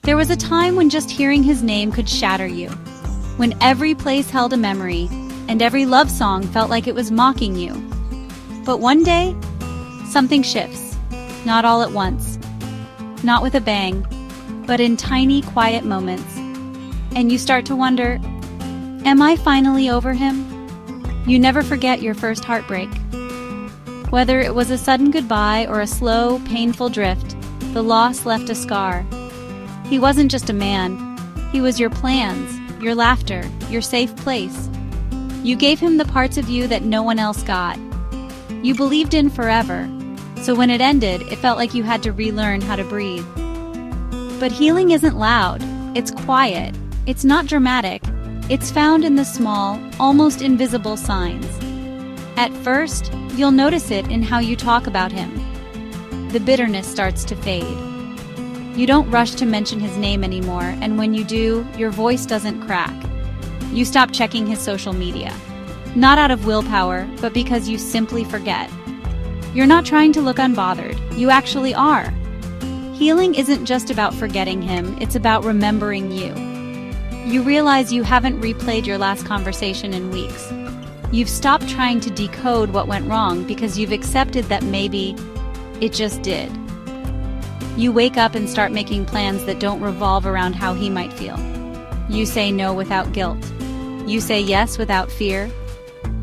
There was a time when just hearing his name could shatter you, when every place held a memory, and every love song felt like it was mocking you. But one day, something shifts, not all at once, not with a bang, but in tiny, quiet moments. And you start to wonder, am I finally over him? You never forget your first heartbreak. Whether it was a sudden goodbye or a slow, painful drift, the loss left a scar. He wasn't just a man, he was your plans, your laughter, your safe place. You gave him the parts of you that no one else got. You believed in forever, so when it ended, it felt like you had to relearn how to breathe. But healing isn't loud, it's quiet, it's not dramatic, it's found in the small, almost invisible signs. At first, you'll notice it in how you talk about him. The bitterness starts to fade. You don't rush to mention his name anymore, and when you do, your voice doesn't crack. You stop checking his social media. Not out of willpower, but because you simply forget. You're not trying to look unbothered, you actually are. Healing isn't just about forgetting him, it's about remembering you. You realize you haven't replayed your last conversation in weeks. You've stopped trying to decode what went wrong because you've accepted that maybe it just did. You wake up and start making plans that don't revolve around how he might feel. You say no without guilt. You say yes without fear.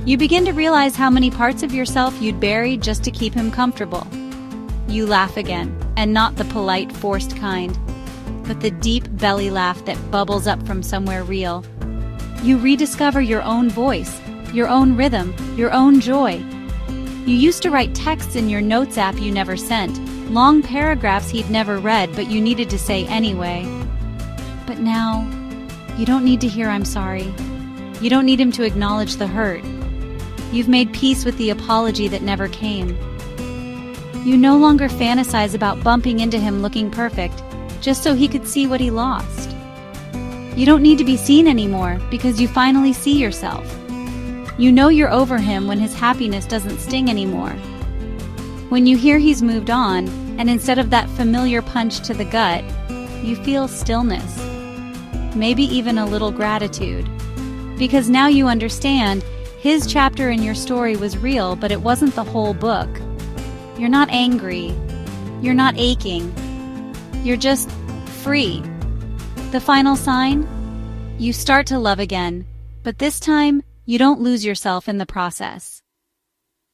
You begin to realize how many parts of yourself you'd buried just to keep him comfortable. You laugh again, and not the polite, forced kind, but the deep belly laugh that bubbles up from somewhere real. You rediscover your own voice, your own rhythm, your own joy. You used to write texts in your notes app you never sent, long paragraphs he'd never read but you needed to say anyway. But now, you don't need to hear "I'm sorry." You don't need him to acknowledge the hurt. You've made peace with the apology that never came. You no longer fantasize about bumping into him looking perfect, just so he could see what he lost. You don't need to be seen anymore because you finally see yourself. You know you're over him when his happiness doesn't sting anymore. When you hear he's moved on, and instead of that familiar punch to the gut, you feel stillness. Maybe even a little gratitude. Because now you understand, his chapter in your story was real, but it wasn't the whole book. You're not angry. You're not aching. You're just free. The final sign? You start to love again, but this time, you don't lose yourself in the process.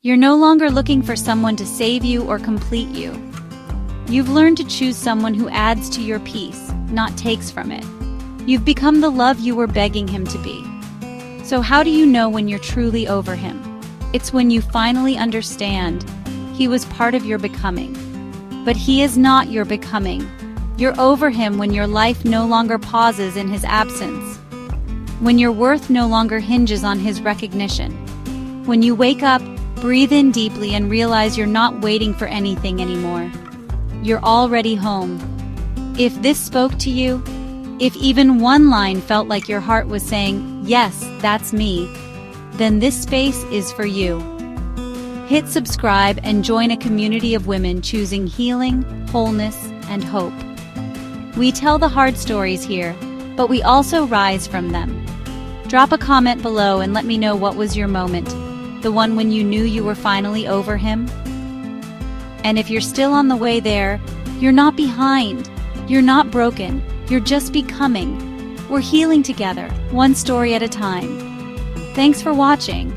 You're no longer looking for someone to save you or complete you. You've learned to choose someone who adds to your peace, not takes from it. You've become the love you were begging him to be. So how do you know when you're truly over him? It's when you finally understand he was part of your becoming. But he is not your becoming. You're over him when your life no longer pauses in his absence. When your worth no longer hinges on his recognition. When you wake up, breathe in deeply and realize you're not waiting for anything anymore. You're already home. If this spoke to you, if even one line felt like your heart was saying, "Yes, that's me," then this space is for you. Hit subscribe and join a community of women choosing healing, wholeness, and hope. We tell the hard stories here, but we also rise from them. Drop a comment below and let me know what was your moment, the one when you knew you were finally over him. And if you're still on the way there, you're not behind, you're not broken, you're just becoming. We're healing together, one story at a time. Thanks for watching.